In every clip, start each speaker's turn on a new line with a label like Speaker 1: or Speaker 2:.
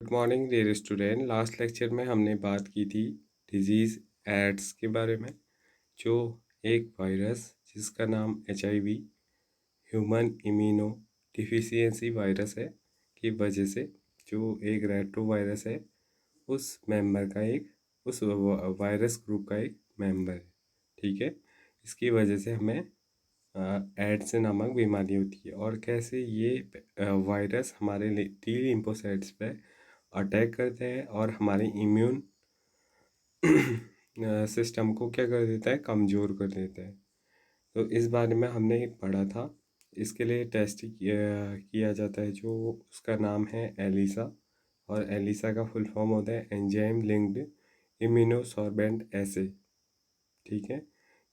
Speaker 1: Good morning dear student. Last lecture में हमने बात की थी डिजीज़ एड्स के बारे में, जो एक वायरस जिसका नाम HIV human immuno deficiency virus है की वजह से, जो एक रेट्रो वायरस है उस मेंबर का एक उस वायरस ग्रुप का एक मेंबर है। ठीक है, इसकी वजह से हमें एड्स नामक बीमारी होती है और कैसे ये वायरस हमारे टी लिम्फोसाइट्स पे अटैक करते हैं और हमारे इम्यून सिस्टम को क्या कर देता है, कमज़ोर कर देता है। तो इस बारे में हमने पढ़ा था। इसके लिए टेस्ट किया जाता है, जो उसका नाम है एलिसा, और एलिसा का फुल फॉर्म होता है एंजाइम लिंक्ड इम्यूनोसॉर्बेंट एसे। ठीक है,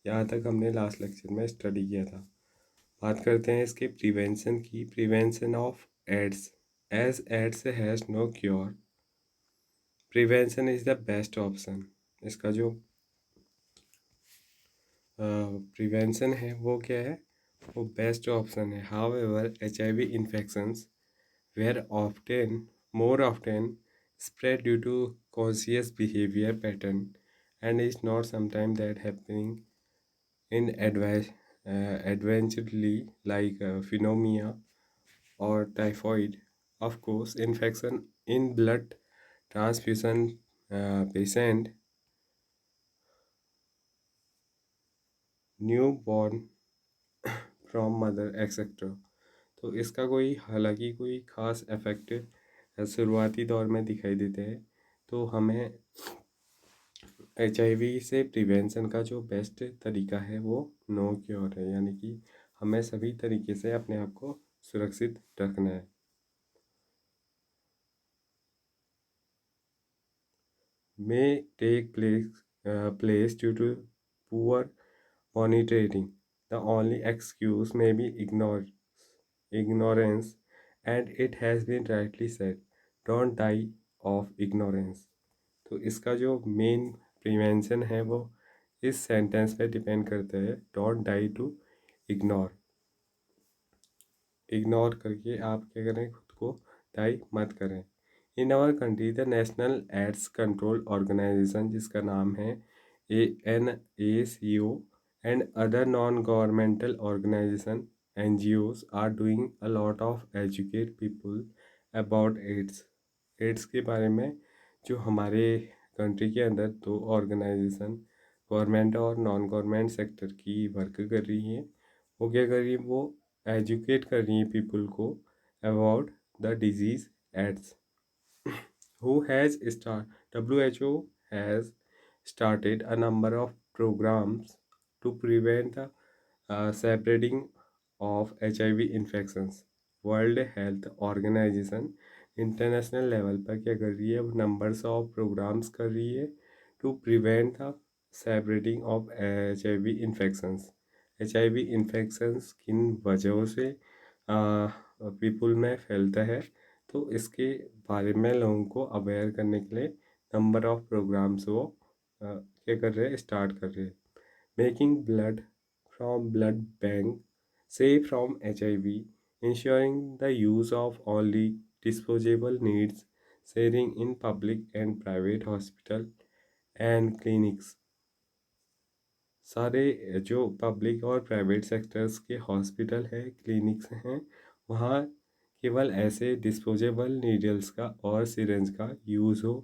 Speaker 1: यहाँ तक हमने लास्ट लेक्चर में स्टडी किया था। बात करते हैं इसके प्रिवेंशन की। Prevention of AIDS. As AIDS has no cure, prevention is the best option. इसका जो प्रिवेंशन है वो क्या है, वो बेस्ट ऑप्शन है। However HIV infections were often more often spread due to conscious behavior pattern and is not sometimes that happening in adventurely like pneumonia or typhoid. Of course, infection in blood transfusion patient, new born from mother etcetera. तो इसका कोई हालांकि कोई ख़ास effect शुरुआती दौर में दिखाई देते हैं। तो हमें HIV से प्रिवेंशन का जो बेस्ट तरीका है वो नो क्योर है, यानी कि हमें सभी तरीके से अपने आप को सुरक्षित रखना है। may take place due to poor monitoring. The only excuse may be ignorance, and it has been rightly said, don't die of ignorance. तो इसका जो मेन प्रिवेंशन है वो इस सेंटेंस पे डिपेंड करता है, don't die to ignore. Ignore करके आप क्या करें, खुद को डाई मत करें। In our country the national AIDS control organisation, जिसका नाम है ANACO, and other non-governmental organization NGOs are doing a lot of educate people about AIDS। AIDS के बारे में जो हमारे कंट्री के अंदर दो ऑर्गेनाइजेशन गवर्नमेंट और नॉन गवर्नमेंट सेक्टर की वर्क कर रही हैं, वो क्या कर रही है, वो एजुकेट कर रही है पीपल को about the disease AIDS. who has start WHO has started a number of programs to prevent the spreading of HIV infections। World health organisation international level पर क्या कर रही है, नंबर्स ऑफ प्रोग्राम्स कर रही है to prevent the spreading of HIV infections. HIV infections किन वजहों से पीपल में फैलता है, तो इसके बारे में लोगों को अवेयर करने के लिए नंबर ऑफ प्रोग्राम्स वो क्या कर रहे हैं, स्टार्ट कर रहे हैं। Making blood from blood bank safe from HIV, ensuring the use of only disposable needs, sharing in public and private hospital and clinics। सारे जो पब्लिक और प्राइवेट सेक्टर्स के हॉस्पिटल है, क्लिनिक्स हैं, वहाँ केवल ऐसे डिस्पोजेबल नीडल्स का और सिरेंज का यूज़ हो,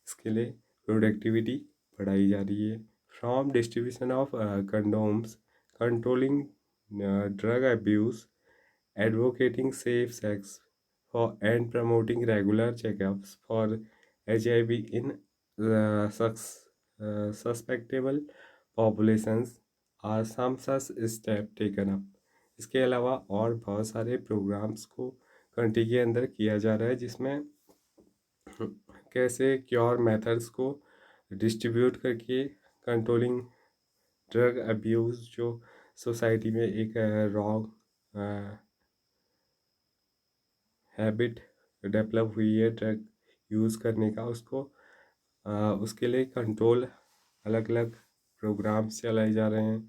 Speaker 1: इसके लिए प्रोडक्टिविटी बढ़ाई जा रही है। From distribution of condoms, controlling drug abuse, advocating safe sex for and promoting regular checkups for HIV in suspectable populations are some such step taken up। इसके अलावा और बहुत सारे प्रोग्राम्स को कंट्री के अंदर किया जा रहा है, जिसमें कैसे क्योर मेथड्स को डिस्ट्रीब्यूट करके कंट्रोलिंग ड्रग अब्यूज़, जो सोसाइटी में एक रॉन्ग हैबिट डेवलप हुई है ड्रग यूज़ करने का, उसको उसके लिए कंट्रोल अलग अलग प्रोग्राम्स चलाए जा रहे हैं।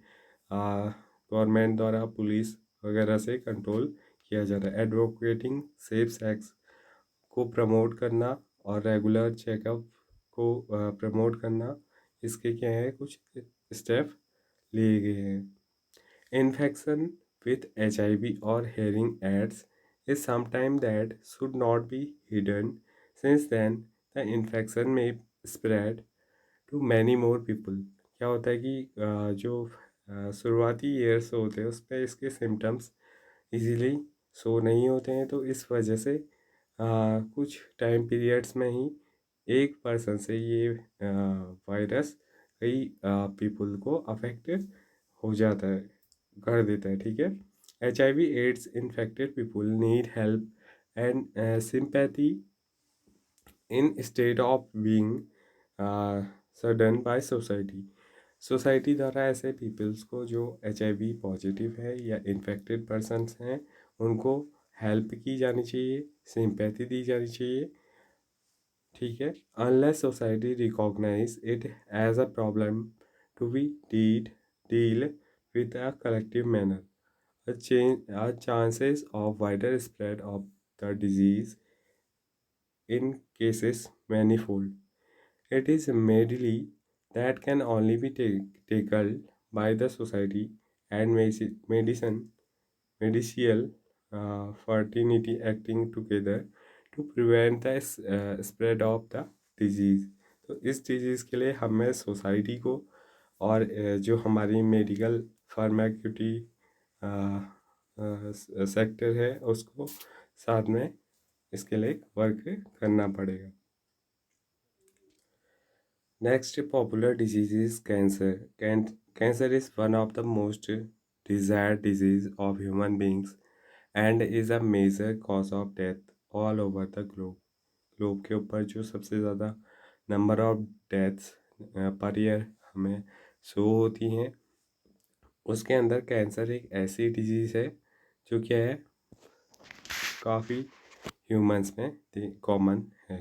Speaker 1: गवर्नमेंट द्वारा पुलिस वगैरह से कंट्रोल किया जा रहा है। एडवोकेटिंग सेफ सेक्स को प्रमोट करना और रेगुलर चेकअप को प्रमोट करना, इसके क्या है कुछ स्टेप लिए गए हैं। Infection with HIV or hearing aids is sometimes that should not be hidden, since then the infection may spread to many more people। क्या होता है कि जो शुरुआती ईयर्स होते हैं उस पर इसके सिम्टम्स इजीली शो नहीं होते हैं, तो इस वजह से कुछ टाइम पीरियड्स में ही एक पर्सन से ये वायरस कई पीपल को अफेक्ट हो जाता है, कर देता है। ठीक है। HIV AIDS infected people need help and sympathy in state of being सडन बाय सोसाइटी। सोसाइटी द्वारा ऐसे पीपल्स को जो HIV पॉजिटिव है या इन्फेक्टेड पर्सनस हैं उनको हेल्प की जानी चाहिए, सिंपैथी दी जानी चाहिए। ठीक है। Unless society recognise it as a problem to be deal with a collective manner, chances of wider spread of the disease in cases manifold. It is medically that can only be tackled by the society and medicinal fraternity acting together to prevent the spread of the disease। तो इस disease के लिए हमें society को और जो हमारी medical फार्माक्यूटी sector है उसको साथ में इसके लिए वर्क करना पड़ेगा। Next popular disease is cancer. Cancer is one of the most desired disease of human beings and is a major cause of death all over the globe. Globe के ऊपर जो सबसे ज़्यादा number of deaths per year हमें show होती हैं उसके अंदर कैंसर एक ऐसी डिजीज़ है जो क्या है काफ़ी ह्यूमंस में कॉमन है।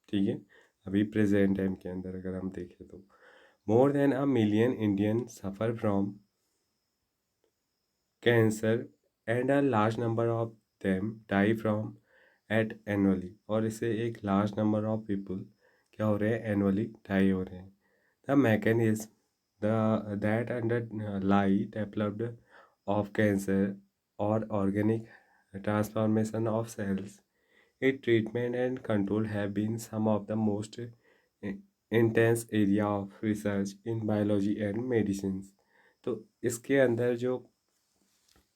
Speaker 1: ठीक है। अभी प्रेजेंट टाइम के अंदर अगर हम देखें तो more than a million Indian suffer from cancer and a large number of them die from it annually. और इससे एक लार्ज नंबर ऑफ पीपल क्या हो रहे हैं एनुअली डाई हो रहे हैं। The mechanism that underlie developed of cancer or organic transformation of cells, its treatment and control have been some of the most intense area of research in biology and medicine। तो इसके अंदर जो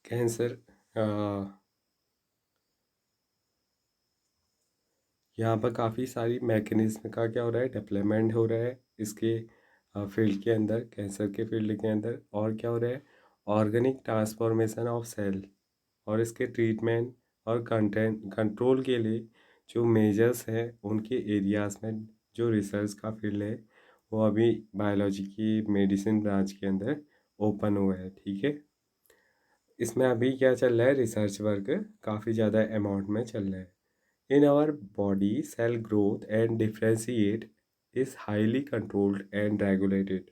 Speaker 1: cancer यहाँ पर काफ़ी सारी mechanism का क्या हो रहा है डेवलपमेंट हो रहा है इसके फील्ड के अंदर, कैंसर के फील्ड के अंदर। और क्या हो रहा है ऑर्गेनिक ट्रांसफॉर्मेशन ऑफ सेल और इसके ट्रीटमेंट और कंट्रोल के लिए जो मेजर्स हैं उनके एरियाज़ में जो रिसर्च का फील्ड है वो अभी बायोलॉजी की मेडिसिन ब्रांच के अंदर ओपन हुआ है। ठीक है। इसमें अभी क्या चल रहा है रिसर्च वर्क काफ़ी ज़्यादा अमाउंट में चल रहा है। In our body, cell growth and differentiate is highly controlled and regulated।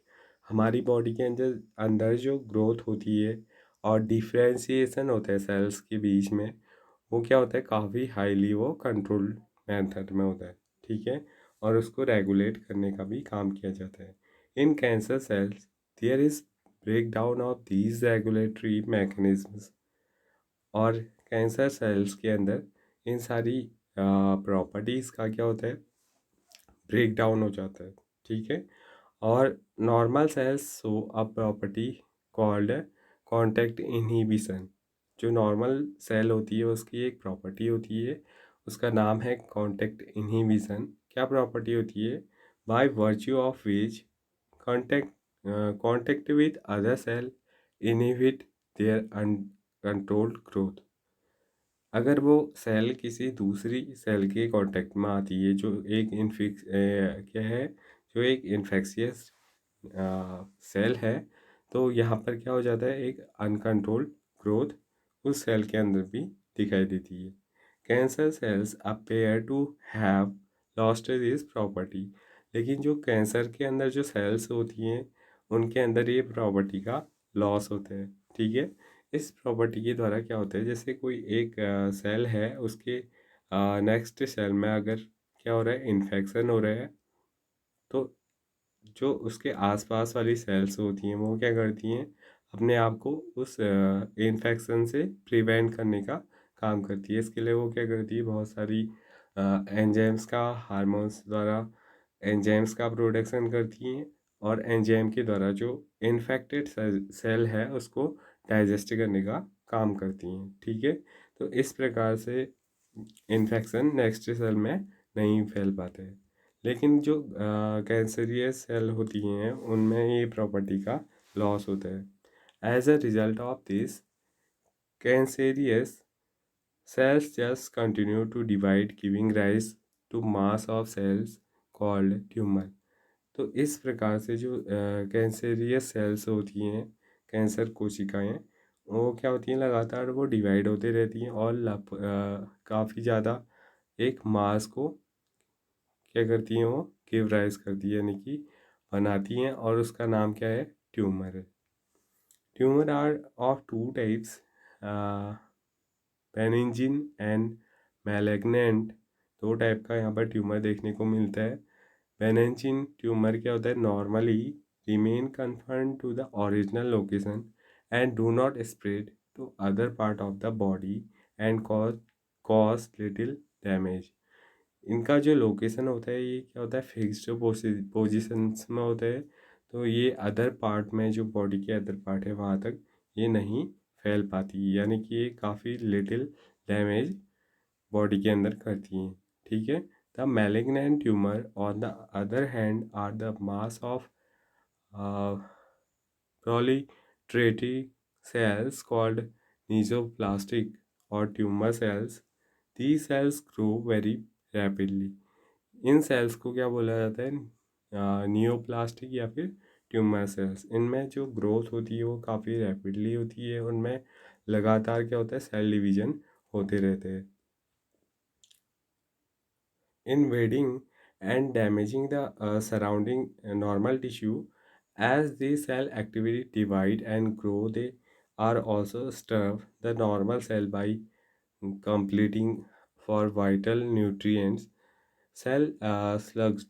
Speaker 1: हमारी बॉडी के अंदर अंदर जो ग्रोथ होती है और डिफ्रेंसीसन होता है सेल्स के बीच में वो क्या होता है काफ़ी हाईली वो कंट्रोल मेथड में होता है। ठीक है। और उसको रेगुलेट करने का भी काम किया जाता है। In cancer cells there is break down of these regulatory mechanisms. और कैंसर सेल्स के अंदर इन सारी प्रॉपर्टीज़ का क्या होता है ब्रेक डाउन हो जाता है। ठीक है। और normal sales show a property called contact inhibition. जो नॉर्मल सेल होती है उसकी एक प्रॉपर्टी होती है उसका नाम है कांटेक्ट इनहिबिशन। क्या प्रॉपर्टी होती है by virtue of which contact contact with other cell inhibit their uncontrolled growth. अगर वो सेल किसी दूसरी सेल के कांटेक्ट में आती है जो एक क्या है जो एक इन्फेक्शियस सेल है तो यहाँ पर क्या हो जाता है एक अनकंट्रोल्ड ग्रोथ उस सेल के अंदर भी दिखाई देती है। Cancer cells appear to have lost this property. लेकिन जो कैंसर के अंदर जो सेल्स होती हैं उनके अंदर ये प्रॉपर्टी का लॉस होता है। ठीक है। इस प्रॉपर्टी के द्वारा क्या होता है जैसे कोई एक सेल है उसके नेक्स्ट सेल में अगर क्या हो रहा है, इन्फेक्शन हो रहा है, तो जो उसके आसपास वाली सेल्स होती हैं वो क्या करती हैं, अपने आप को उस इन्फेक्शन से प्रिवेंट करने का काम करती है। इसके लिए वो क्या करती है, बहुत सारी एंजाइम्स का, हार्मोन्स द्वारा एंजाइम्स का प्रोडक्शन करती हैं, और एंजाइम के द्वारा जो इन्फेक्टेड सेल है उसको डाइजेस्ट करने का काम करती हैं। ठीक है, तो इस प्रकार से इन्फेक्शन नेक्स्ट सेल में नहीं फैल पाते। लेकिन जो कैंसरियस सेल होती हैं उनमें ये प्रॉपर्टी का लॉस होता है। As a result of this, cancerous cells just continue to divide, giving rise to mass of cells called tumor। तो इस प्रकार से जो कैंसरियस सेल्स होती हैं, कैंसर कोशिकाएं, वो क्या होती हैं, लगातार वो डिवाइड होते रहती हैं और काफ़ी ज़्यादा एक मास को क्या करती हैं, वो गिव राइज करती है, यानी कि बनाती हैं, और उसका नाम क्या है, ट्यूमर है। Tumour are of two types, benign and malignant. दो टाइप का यहाँ पर ट्यूमर देखने को मिलता है। बेनिंजिन ट्यूमर क्या होता है, normally remain confined to the original location and do not spread to other part of the body and cause little damage. इनका जो लोकेशन होता है ये क्या होता है, फिक्स्ड पोजिशंस में होता है, तो ये अदर पार्ट में, जो बॉडी के अदर पार्ट है वहाँ तक ये नहीं फैल पाती, यानी कि ये काफ़ी लिटिल डैमेज बॉडी के अंदर करती हैं। ठीक है, the malignant tumour on the other hand are the mass of proliferative cells called neoplastic or tumor cells। These cells grow very rapidly। In sales को क्या बोला जाता है, नियोप्लास्टिक या फिर ट्यूमर सेल्स। इनमें जो ग्रोथ होती है वो काफ़ी रैपिडली होती है, उनमें लगातार क्या होता है, सेल डिवीजन होते रहते हैं, invading and damaging the surrounding normal tissue. As the cell activity divide and grow, they are also starve the normal cell by completing for vital nutrients। Cell slugs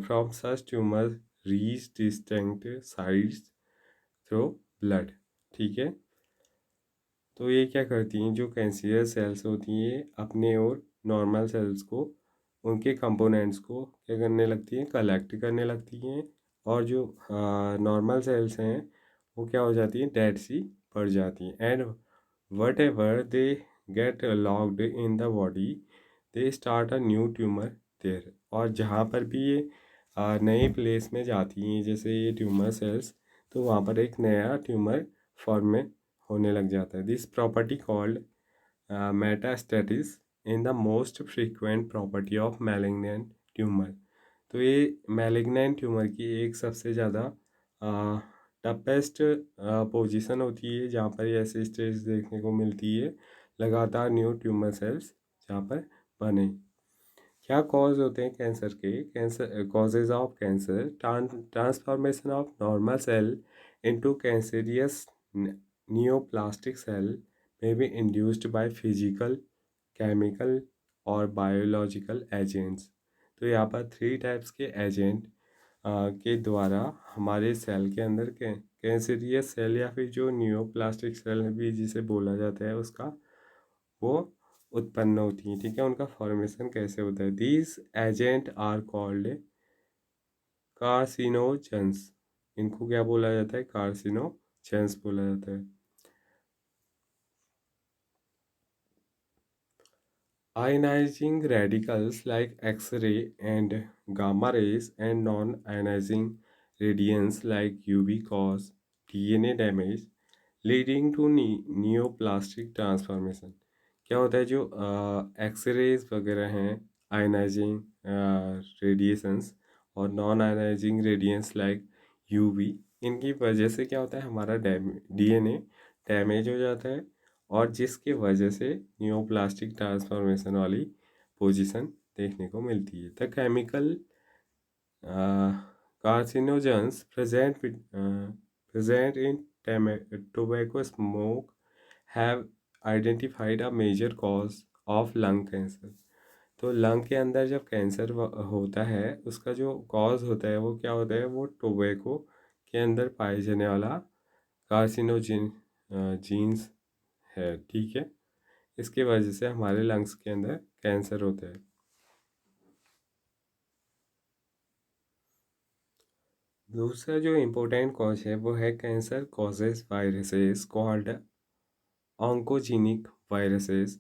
Speaker 1: from such tumors reach distinct sites through blood। ठीक है, तो ये क्या करती हैं, जो cancerous sales होती हैं अपने और नॉर्मल सेल्स को, उनके कंपोनेंट्स को क्या करने लगती हैं, कलेक्ट करने लगती हैं, और जो नॉर्मल सेल्स हैं वो क्या हो जाती हैं, डेड सी पड़ जाती हैं। And whatever they get lodged in the body, they start a new tumour there. और जहाँ पर भी ये नए प्लेस में जाती हैं, जैसे ये ट्यूमर सेल्स, तो वहाँ पर एक नया ट्यूमर फॉर्म में होने लग जाता है। This property called metastasis in the most frequent property of malignant tumour. तो ये मैलिग्नेंट ट्यूमर की एक सबसे ज़्यादा टपेस्ट पोजीशन होती है, जहाँ पर ऐसे स्टेज देखने को मिलती है, लगातार न्यू ट्यूमर सेल्स जहाँ पर बने। क्या कॉज होते हैं कैंसर के, cancer causes of cancer, transformation of normal cell into cancerous neoplastic cell में be induced by physical, chemical और बायोलॉजिकल एजेंट्स। तो यहाँ पर थ्री टाइप्स के एजेंट के द्वारा हमारे सेल के अंदर कैंसरियस सेल या फिर जो नियोप्लास्टिक सेल भी जिसे बोला जाता है उसका, वो उत्पन्न होती हैं। ठीक है, उनका फॉर्मेशन कैसे होता है, these agents are called carcinogens. इनको क्या बोला जाता है, कार्सिनोजेंस बोला जाता है। Ionizing radicals like X-ray and gamma rays and non-ionizing radiance like UV cause DNA damage leading to neoplastic transformation। क्या होता है, जो एक्सरेज वगैरह हैं, आयनाइजिंग रेडिएशंस और non ionising radiance like UV, इनकी वजह से क्या होता है, हमारा डीएनए डैमेज हो जाता है, और जिसके वजह से न्यूप्लास्टिक ट्रांसफॉर्मेशन वाली पोजीशन देखने को मिलती है। The chemical carcinogens present in tobacco smoke have identified a major cause of lung cancer। तो लंग के अंदर जब कैंसर होता है, उसका जो कॉज होता है वो क्या होता है, वो टोबैको के अंदर पाए जाने वाला कार्सिनोजिन जीन्स है, ठीक है। इसके वजह से हमारे लंग्स के अंदर कैंसर होता है। दूसरा जो इम्पोर्टेंट कॉज है वो है cancer causes viruses called oncogenic viruses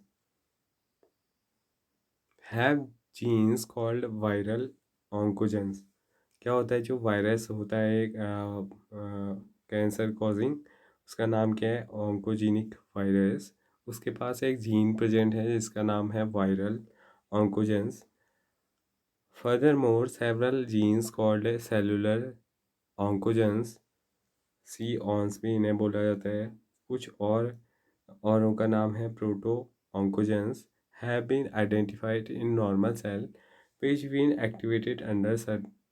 Speaker 1: have genes called viral oncogenes. क्या होता है, जो वायरस होता है एक कैंसर कॉजिंग, उसका नाम क्या है, ऑन्कोजेनिक वायरस। उसके पास एक जीन प्रेजेंट है जिसका नाम है viral oncogenes. Furthermore several genes called cellular oncogenes, c oncs भी इन्हें बोला जाता है। कुछ औरों का नाम है proto oncogenes, have been identified in normal cell which been activated under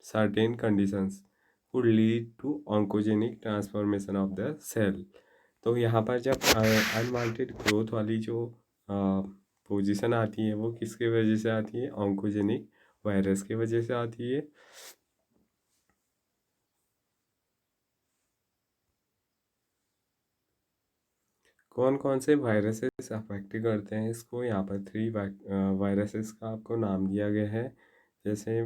Speaker 1: certain conditions could lead to oncogenic transformation of the cell। तो यहाँ पर जब अनवांटेड ग्रोथ वाली जो पोजीशन आती है वो किसके वजह से आती है, ऑन्कोजेनिक वायरस की वजह से आती है। कौन कौन से वायरसेस अफेक्ट करते हैं इसको, यहाँ पर 3 वायरसेस का आपको नाम दिया गया है, जैसे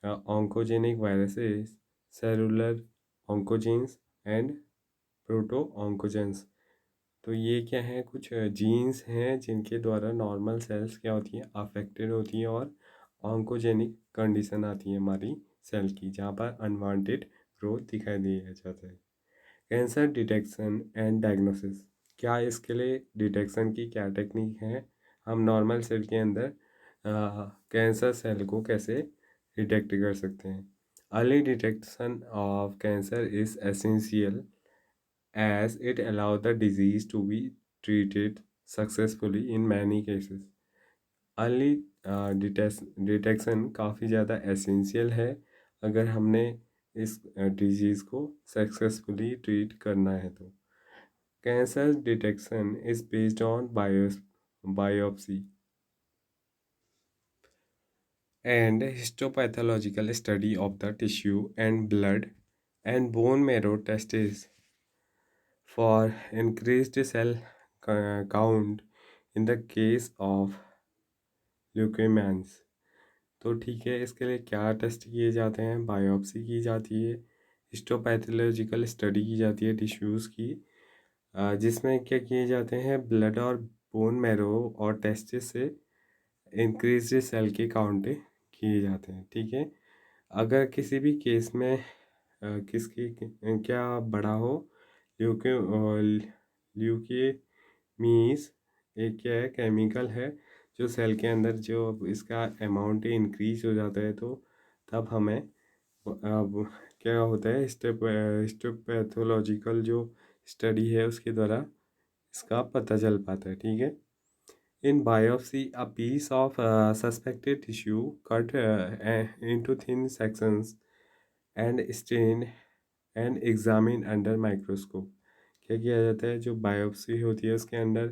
Speaker 1: oncogenic viruses, cellular oncogenes and proto oncogenes. तो ये क्या है, कुछ जीन्स हैं जिनके द्वारा नॉर्मल सेल्स क्या होती हैं, अफेक्टेड होती हैं और ऑन्कोजेनिक कंडीशन आती है हमारी सेल की, जहाँ पर अनवांटेड ग्रोथ दिखाई दिया जाता है। कैंसर डिटेक्शन एंड डायग्नोसिस, क्या इसके लिए डिटेक्शन की क्या टेक्निक है, हम नॉर्मल सेल के अंदर कैंसर सेल को कैसे डिटेक्ट कर सकते हैं। Early detection of cancer is essential as it allows the disease to be treated successfully in many cases। Early detection काफ़ी ज़्यादा एसेंशियल है अगर हमने इस डिजीज़ को सक्सेसफुली ट्रीट करना है तो। Cancer detection is based on biopsy and histopathological study of the tissue and blood and bone marrow tests for increased cell count in the case of ल्यूकेमियाज। तो ठीक है, इसके लिए क्या टेस्ट किए जाते हैं, बायोप्सी की जाती है, हिस्टोपैथोलॉजिकल स्टडी की जाती है टिश्यूज़ की, जिसमें क्या किए जाते हैं, ब्लड और बोन मैरो और टेस्टिस से इंक्रीज सेल के काउंट किए जाते हैं, ठीक है। अगर किसी भी केस में किसकी क्या बड़ा हो, ल्यूके ल्यूकेमीज एक क्या है, केमिकल है जो सेल के अंदर जो इसका अमाउंट इंक्रीज हो जाता है, तो तब हमें अब क्या होता है, हिस्टोपैथोलॉजिकल जो स्टडी है उसके द्वारा इसका पता चल पाता है, ठीक है। In biopsy, a piece of suspected tissue cut into thin sections and stained and examined under microscope। क्या किया जाता है, जो बायोप्सी होती है उसके अंदर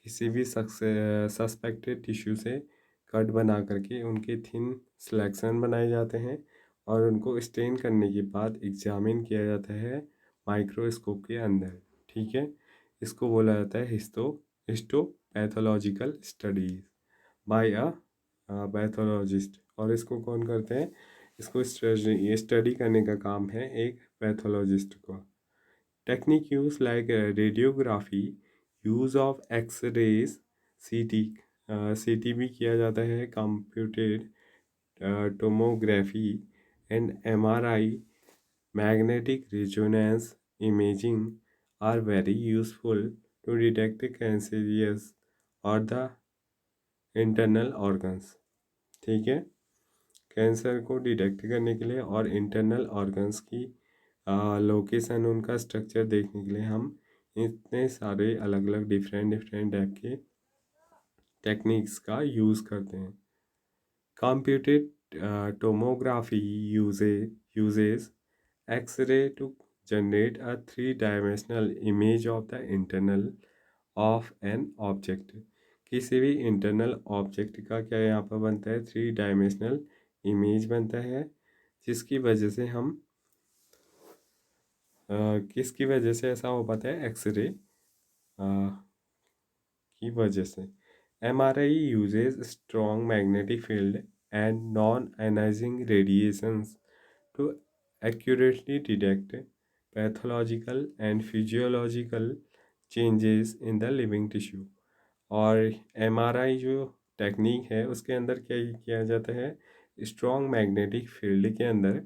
Speaker 1: किसी भी सस्पेक्टेड टिश्यू से कट बना करके उनके थिन सिलेक्शन बनाए जाते हैं और उनको स्टेन करने के बाद एग्जामिन किया जाता है माइक्रोस्कोप के अंदर, ठीक है। इसको बोला जाता है हिस्टोपैथोलॉजिकल स्टडीज बाय अ पैथोलॉजिस्ट। और इसको कौन करते हैं, इसको स्टडी करने का काम है एक पैथोलॉजिस्ट को। Technique use like radiography, use of X-rays, सीटी सीटी भी किया जाता है, computed tomography and MRI, magnetic resonance imaging are very useful to detect cancerous or the internal organs, ठीक है। कैंसर को डिटेक्ट करने के लिए और इंटरनल ऑर्गन्स की लोकेशन, उनका स्ट्रक्चर देखने के लिए हम इतने सारे अलग अलग डिफरेंट डिफरेंट टाइप के टेक्निक्स का यूज़ करते हैं। Computed tomography uses X-ray to generate a three-dimensional image of the internal of an object। किसी भी इंटरनल ऑब्जेक्ट का क्या यहाँ पर बनता है, 3 डायमेंशनल इमेज बनता है, जिसकी वजह से हम किसकी वजह से ऐसा हो पाता है, एक्सरे की वजह से। MRI uses strong magnetic field and non-ionizing radiations to accurately detect pathological and physiological changes in the living tissue। और MRI जो टेक्निक है उसके अंदर क्या किया जाता है, स्ट्रॉन्ग मैग्नेटिक फील्ड के अंदर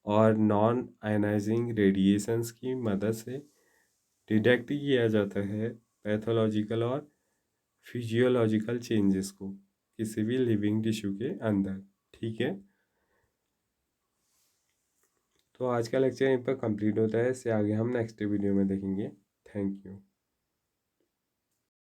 Speaker 1: और नॉन आयनाइजिंग रेडिएशंस की मदद से डिटेक्ट किया जाता है पैथोलॉजिकल और फिजियोलॉजिकल चेंजेस को किसी भी लिविंग टिश्यू के अंदर। ठीक है, तो आज का लेक्चर यहीं पर कंप्लीट होता है, इससे आगे हम नेक्स्ट वीडियो में देखेंगे। Thank you.